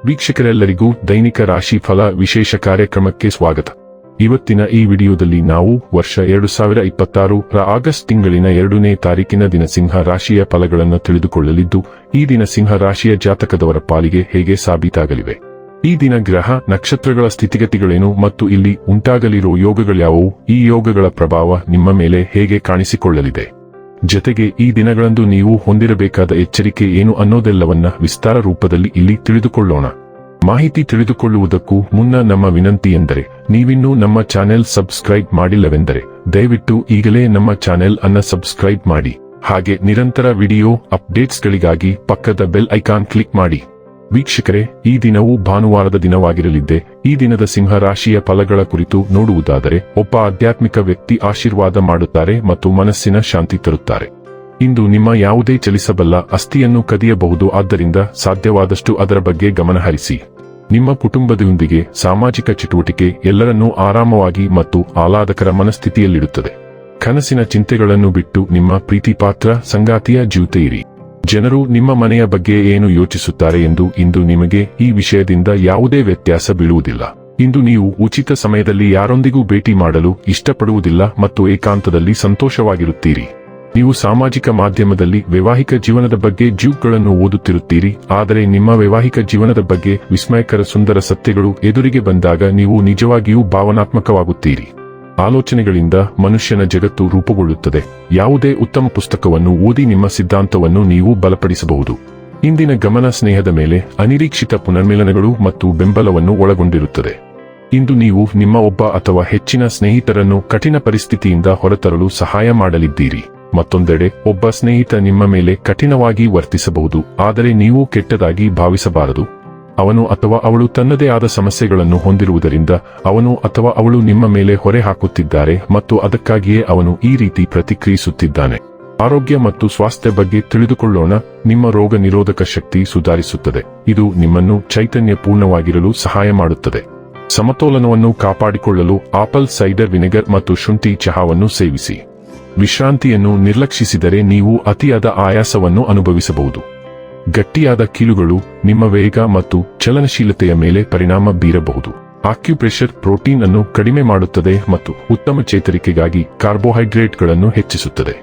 ವೀಕ್ಷಕರೆಲ್ಲರಿಗೂ ದೈನಿಕ ರಾಶಿ ಫಲ ವಿಶೇಷ ಕಾರ್ಯಕ್ರಮಕ್ಕೆ ಸ್ವಾಗತ. ಇವತ್ತಿನ ಈ ವಿಡಿಯೋದಲ್ಲಿ ನಾವು ವರ್ಷ 2026 ರ ಆಗಸ್ಟ್ ತಿಂಗಳಿನ 2ನೇ ತಾರೀಕಿನ ದಿನ ಸಿಂಹ ರಾಶಿಯ ಫಲಗಳನ್ನು ತಿಳಿದುಕೊಳ್ಳಲಿದ್ದು, ಈ ದಿನ ಸಿಂಹ ರಾಶಿಯ ಜಾತಕದವರ ಪಾಲಿಗೆ ಹೇಗೆ ಸಾಬೀತಾಗಲಿವೆ, ಈ ದಿನ ಗ್ರಹ ನಕ್ಷತ್ರಗಳ ಸ್ಥಿತಿಗತಿಗಳೇನು ಮತ್ತು ಇಲ್ಲಿ ಉಂಟಾಗಲಿರೋ ಯೋಗಗಳ್ಯಾವುವು, ಈ ಯೋಗಗಳ ಪ್ರಭಾವ ನಿಮ್ಮ ಮೇಲೆ ಹೇಗೆ ಕಾಣಿಸಿಕೊಳ್ಳಲಿದೆ, ಜೊತೆಗೆ ಈ ದಿನಗಳಂದು ನೀವು ಹೊಂದಿರಬೇಕಾದ ಎಚ್ಚರಿಕೆ ಏನು ಅನ್ನೋದೆಲ್ಲವನ್ನ ವಿಸ್ತಾರ ರೂಪದಲ್ಲಿ ಇಲ್ಲಿ ತಿಳಿದುಕೊಳ್ಳೋಣ. ಮಾಹಿತಿ ತಿಳಿದುಕೊಳ್ಳುವುದಕ್ಕೂ ಮುನ್ನ ನಮ್ಮ ವಿನಂತಿ ಎಂದರೆ, ನೀವಿನ್ನೂ ನಮ್ಮ ಚಾನೆಲ್ ಸಬ್ಸ್ಕ್ರೈಬ್ ಮಾಡಿಲ್ಲವೆಂದರೆ ದಯವಿಟ್ಟು ಈಗಲೇ ನಮ್ಮ ಚಾನೆಲ್ ಅನ್ನ ಸಬ್ಸ್ಕ್ರೈಬ್ ಮಾಡಿ. ಹಾಗೆ ನಿರಂತರ ವಿಡಿಯೋ ಅಪ್ಡೇಟ್ಸ್ಗಳಿಗಾಗಿ ಪಕ್ಕದ ಬೆಲ್ ಐಕಾನ್ ಕ್ಲಿಕ್ ಮಾಡಿ. ವೀಕ್ಷಕರೇ, ಈ ದಿನವು ಭಾನುವಾರದ ದಿನವಾಗಿರಲಿದ್ದೆ. ಈ ದಿನದ ಸಿಂಹ ರಾಶಿಯ ಫಲಗಳ ಕುರಿತು ನೋಡುವುದಾದರೆ, ಒಬ್ಬ ಆಧ್ಯಾತ್ಮಿಕ ವ್ಯಕ್ತಿ ಆಶೀರ್ವಾದ ಮಾಡುತ್ತಾರೆ ಮತ್ತು ಮನಸ್ಸಿನ ಶಾಂತಿ ತರುತ್ತಾರೆ. ಇಂದು ನಿಮ್ಮ ಯಾವುದೇ ಚಲಿಸಬಲ್ಲ ಅಸ್ಥಿಯನ್ನು ಕದಿಯಬಹುದು, ಆದ್ದರಿಂದ ಸಾಧ್ಯವಾದಷ್ಟು ಅದರ ಬಗ್ಗೆ ಗಮನಹರಿಸಿ. ನಿಮ್ಮ ಕುಟುಂಬದೊಂದಿಗೆ ಸಾಮಾಜಿಕ ಚಟುವಟಿಕೆ ಎಲ್ಲರನ್ನೂ ಆರಾಮವಾಗಿ ಮತ್ತು ಆಹ್ಲಾದಕರ ಮನಸ್ಥಿತಿಯಲ್ಲಿಡುತ್ತದೆ. ಕನಸಿನ ಚಿಂತೆಗಳನ್ನು ಬಿಟ್ಟು ನಿಮ್ಮ ಪ್ರೀತಿಪಾತ್ರ ಸಂಗಾತಿಯ ಜೊತೆ ಇರಿ. ಜನರು ನಿಮ್ಮ ಮನೆಯ ಬಗ್ಗೆ ಏನು ಯೋಚಿಸುತ್ತಾರೆ ಎಂದು ಇಂದು ನಿಮಗೆ ಈ ವಿಷಯದಿಂದ ಯಾವುದೇ ವ್ಯತ್ಯಾಸ ಬೀಳುವುದಿಲ್ಲ. ಇಂದು ನೀವು ಉಚಿತ ಸಮಯದಲ್ಲಿ ಯಾರೊಂದಿಗೂ ಭೇಟಿ ಮಾಡಲು ಇಷ್ಟಪಡುವುದಿಲ್ಲ ಮತ್ತು ಏಕಾಂತದಲ್ಲಿ ಸಂತೋಷವಾಗಿರುತ್ತೀರಿ. ನೀವು ಸಾಮಾಜಿಕ ಮಾಧ್ಯಮದಲ್ಲಿ ವೈವಾಹಿಕ ಜೀವನದ ಬಗ್ಗೆ ಜೋಕ್ಗಳನ್ನು ಓದುತ್ತಿರುತ್ತೀರಿ, ಆದರೆ ನಿಮ್ಮ ವೈವಾಹಿಕ ಜೀವನದ ಬಗ್ಗೆ ವಿಸ್ಮಯಕರ ಸುಂದರ ಸತ್ಯಗಳು ಎದುರಿಗೆ ಬಂದಾಗ ನೀವು ನಿಜವಾಗಿಯೂ ಭಾವನಾತ್ಮಕವಾಗುತ್ತೀರಿ. ಆಲೋಚನೆಗಳಿಂದ ಮನುಷ್ಯನ ಜಗತ್ತು ರೂಪುಗೊಳ್ಳುತ್ತದೆ. ಯಾವುದೇ ಉತ್ತಮ ಪುಸ್ತಕವನ್ನು ಓದಿ ನಿಮ್ಮ ಸಿದ್ಧಾಂತವನ್ನು ನೀವು ಬಲಪಡಿಸಬಹುದು. ಇಂದಿನ ಗಮನ ಸ್ನೇಹದ ಮೇಲೆ ಅನಿರೀಕ್ಷಿತ ಪುನರ್ಮಿಲನಗಳು ಮತ್ತು ಬೆಂಬಲವನ್ನು ಒಳಗೊಂಡಿರುತ್ತದೆ. ಇಂದು ನೀವು ನಿಮ್ಮ ಒಬ್ಬ ಅಥವಾ ಹೆಚ್ಚಿನ ಸ್ನೇಹಿತರನ್ನು ಕಠಿಣ ಪರಿಸ್ಥಿತಿಯಿಂದ ಹೊರತರಲು ಸಹಾಯ ಮಾಡಲಿದ್ದೀರಿ. ಮತ್ತೊಂದೆಡೆ ಒಬ್ಬ ಸ್ನೇಹಿತ ನಿಮ್ಮ ಮೇಲೆ ಕಠಿಣವಾಗಿ ವರ್ತಿಸಬಹುದು, ಆದರೆ ನೀವು ಕೆಟ್ಟದಾಗಿ ಭಾವಿಸಬಾರದು. ಅವನು ಅಥವಾ ಅವಳು ತನ್ನದೇ ಆದ ಸಮಸ್ಯೆಗಳನ್ನು ಹೊಂದಿರುವುದರಿಂದ ಅವನು ಅಥವಾ ಅವಳು ನಿಮ್ಮ ಮೇಲೆ ಹೊರೆ ಹಾಕುತ್ತಿದ್ದಾರೆ ಮತ್ತು ಅದಕ್ಕಾಗಿಯೇ ಅವನು ಈ ರೀತಿ ಪ್ರತಿಕ್ರಿಯಿಸುತ್ತಿದ್ದಾನೆ. ಆರೋಗ್ಯ ಮತ್ತು ಸ್ವಾಸ್ಥ್ಯ ಬಗ್ಗೆ ತಿಳಿದುಕೊಳ್ಳೋಣ. ನಿಮ್ಮ ರೋಗ ನಿರೋಧಕ ಶಕ್ತಿ ಸುಧಾರಿಸುತ್ತದೆ. ಇದು ನಿಮ್ಮನ್ನು ಚೈತನ್ಯಪೂರ್ಣವಾಗಿರಲು ಸಹಾಯ ಮಾಡುತ್ತದೆ. ಸಮತೋಲನವನ್ನು ಕಾಪಾಡಿಕೊಳ್ಳಲು ಆಪಲ್ ಸೈಡರ್ ವಿನೆಗರ್ ಮತ್ತು ಶುಂಠಿ ಚಹಾವನ್ನು ಸೇವಿಸಿ. ವಿಶ್ರಾಂತಿಯನ್ನು ನಿರ್ಲಕ್ಷಿಸಿದರೆ ನೀವು ಅತಿಯಾದ ಆಯಾಸವನ್ನು ಅನುಭವಿಸಬಹುದು. ಗಟ್ಟಿಯಾದ ಕೀಲುಗಳು ನಿಮ್ಮ ವೇಗ ಮತ್ತು ಚಲನಶೀಲತೆಯ ಮೇಲೆ ಪರಿಣಾಮ ಬೀರಬಹುದು. ಆಕ್ಯುಪ್ರೆಷರ್ ಪ್ರೋಟೀನ್ ಅನ್ನು ಕಡಿಮೆ ಮಾಡುತ್ತದೆ ಮತ್ತು ಉತ್ತಮ ಚೇತರಿಕೆಗಾಗಿ ಕಾರ್ಬೋಹೈಡ್ರೇಟ್ಗಳನ್ನು ಹೆಚ್ಚಿಸುತ್ತದೆ.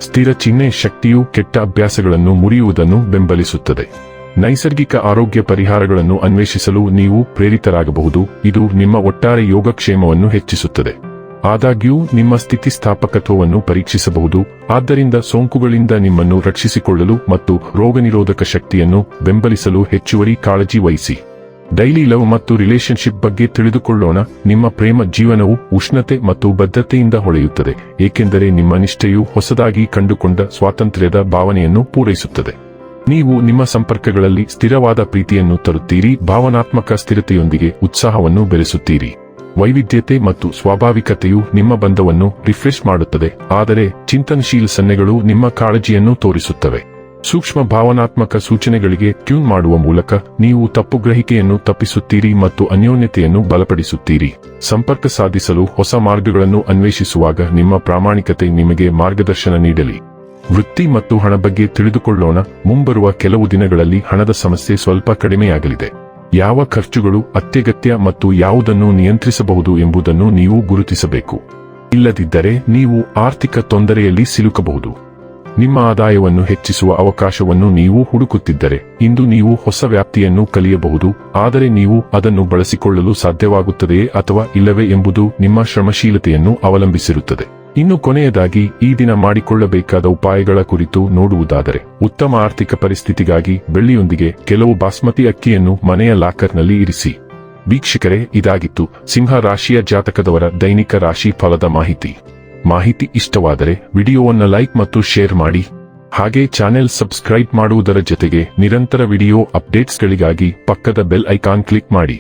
ಸ್ಥಿರ ಚಿಹ್ನೆ ಶಕ್ತಿಯು ಕೆಟ್ಟ ಅಭ್ಯಾಸಗಳನ್ನು ಮುರಿಯುವುದನ್ನು ಬೆಂಬಲಿಸುತ್ತದೆ. ನೈಸರ್ಗಿಕ ಆರೋಗ್ಯ ಪರಿಹಾರಗಳನ್ನು ಅನ್ವೇಷಿಸಲು ನೀವು ಪ್ರೇರಿತರಾಗಬಹುದು. ಇದು ನಿಮ್ಮ ಒಟ್ಟಾರೆ ಯೋಗಕ್ಷೇಮವನ್ನು ಹೆಚ್ಚಿಸುತ್ತದೆ. ಆದಾಗ್ಯೂ ನಿಮ್ಮ ಸ್ಥಿತಿಸ್ಥಾಪಕತ್ವವನ್ನು ಪರೀಕ್ಷಿಸಬಹುದು, ಆದ್ದರಿಂದ ಸೋಂಕುಗಳಿಂದ ನಿಮ್ಮನ್ನು ರಕ್ಷಿಸಿಕೊಳ್ಳಲು ಮತ್ತು ರೋಗನಿರೋಧಕ ಶಕ್ತಿಯನ್ನು ಬೆಂಬಲಿಸಲು ಹೆಚ್ಚುವರಿ ಕಾಳಜಿ ವಹಿಸಿ. ಡೈಲಿ ಲವ್ ಮತ್ತು ರಿಲೇಶನ್ಶಿಪ್ ಬಗ್ಗೆ ತಿಳಿದುಕೊಳ್ಳೋಣ. ನಿಮ್ಮ ಪ್ರೇಮ ಜೀವನವು ಉಷ್ಣತೆ ಮತ್ತು ಬದ್ಧತೆಯಿಂದ ಹೊಳೆಯುತ್ತದೆ, ಏಕೆಂದರೆ ನಿಮ್ಮ ನಿಷ್ಠೆಯು ಹೊಸದಾಗಿ ಕಂಡುಕೊಂಡ ಸ್ವಾತಂತ್ರ್ಯದ ಭಾವನೆಯನ್ನು ಪೂರೈಸುತ್ತದೆ. ನೀವು ನಿಮ್ಮ ಸಂಪರ್ಕಗಳಲ್ಲಿ ಸ್ಥಿರವಾದ ಪ್ರೀತಿಯನ್ನು ತರುತ್ತೀರಿ, ಭಾವನಾತ್ಮಕ ಸ್ಥಿರತೆಯೊಂದಿಗೆ ಉತ್ಸಾಹವನ್ನು ಬೆಳೆಸುತ್ತೀರಿ. ವೈವಿಧ್ಯತೆ ಮತ್ತು ಸ್ವಾಭಾವಿಕತೆಯು ನಿಮ್ಮ ಬಂಧವನ್ನು ರಿಫ್ರೆಶ್ ಮಾಡುತ್ತದೆ, ಆದರೆ ಚಿಂತನಶೀಲ ಸನ್ನೆಗಳು ನಿಮ್ಮ ಕಾಳಜಿಯನ್ನು ತೋರಿಸುತ್ತವೆ. ಸೂಕ್ಷ್ಮ ಭಾವನಾತ್ಮಕ ಸೂಚನೆಗಳಿಗೆ ಟ್ಯೂನ್ ಮಾಡುವ ಮೂಲಕ ನೀವು ತಪ್ಪುಗ್ರಹಿಕೆಯನ್ನು ತಪ್ಪಿಸುತ್ತೀರಿ ಮತ್ತು ಅನ್ಯೋನ್ಯತೆಯನ್ನು ಬಲಪಡಿಸುತ್ತೀರಿ. ಸಂಪರ್ಕ ಸಾಧಿಸಲು ಹೊಸ ಮಾರ್ಗಗಳನ್ನು ಅನ್ವೇಷಿಸುವಾಗ ನಿಮ್ಮ ಪ್ರಾಮಾಣಿಕತೆ ನಿಮಗೆ ಮಾರ್ಗದರ್ಶನ ನೀಡಲಿ. ವೃತ್ತಿ ಮತ್ತು ಹಣ ಬಗ್ಗೆ ತಿಳಿದುಕೊಳ್ಳೋಣ. ಮುಂಬರುವ ಕೆಲವು ದಿನಗಳಲ್ಲಿ ಹಣದ ಸಮಸ್ಯೆ ಸ್ವಲ್ಪ ಕಡಿಮೆಯಾಗಲಿದೆ. ಯಾವ ಖರ್ಚುಗಳು ಅತ್ಯಗತ್ಯ ಮತ್ತು ಯಾವುದನ್ನು ನಿಯಂತ್ರಿಸಬಹುದು ಎಂಬುದನ್ನು ನೀವು ಗುರುತಿಸಬೇಕು. ಇಲ್ಲದಿದ್ದರೆ ನೀವು ಆರ್ಥಿಕ ತೊಂದರೆಯಲ್ಲಿ ಸಿಲುಕಬಹುದು. ನಿಮ್ಮ ಆದಾಯವನ್ನು ಹೆಚ್ಚಿಸುವ ಅವಕಾಶವನ್ನು ನೀವು ಹುಡುಕುತ್ತಿದ್ದರೆ ಇಂದು ನೀವು ಹೊಸ ವ್ಯಾಪ್ತಿಯನ್ನು ಕಲಿಯಬಹುದು, ಆದರೆ ನೀವು ಅದನ್ನು ಬಳಸಿಕೊಳ್ಳಲು ಸಾಧ್ಯವಾಗುತ್ತದೆಯೇ ಅಥವಾ ಇಲ್ಲವೇ ಎಂಬುದು ನಿಮ್ಮ ಶ್ರಮಶೀಲತೆಯನ್ನು ಅವಲಂಬಿಸಿರುತ್ತದೆ. ಇನ್ನು ಕೊನೆಯದಾಗಿ ಈ ದಿನ ಮಾಡಿಕೊಳ್ಳಬೇಕಾದ ಉಪಾಯಗಳ ಕುರಿತು ನೋಡುವುದಾದರೆ, ಉತ್ತಮ ಆರ್ಥಿಕ ಪರಿಸ್ಥಿತಿಗಾಗಿ ಬೆಳ್ಳಿಯೊಂದಿಗೆ ಕೆಲವು ಬಾಸ್ಮತಿ ಅಕ್ಕಿಯನ್ನು ಮನೆಯ ಲಾಕರ್ನಲ್ಲಿ ಇರಿಸಿ. ವೀಕ್ಷಕರೇ, ಇದಾಗಿತ್ತು ಸಿಂಹ ರಾಶಿಯ ಜಾತಕದವರ ದೈನಿಕ ರಾಶಿ ಫಲದ ಮಾಹಿತಿ ಇಷ್ಟವಾದರೆ ವಿಡಿಯೋವನ್ನು ಲೈಕ್ ಮತ್ತು ಶೇರ್ ಮಾಡಿ. ಹಾಗೆ ಚಾನೆಲ್ ಸಬ್ಸ್ಕ್ರೈಬ್ ಮಾಡುವುದರ ಜೊತೆಗೆ ನಿರಂತರ ವಿಡಿಯೋ ಅಪ್ಡೇಟ್ಸ್ಗಳಿಗಾಗಿ ಪಕ್ಕದ ಬೆಲ್ ಐಕಾನ್ ಕ್ಲಿಕ್ ಮಾಡಿ.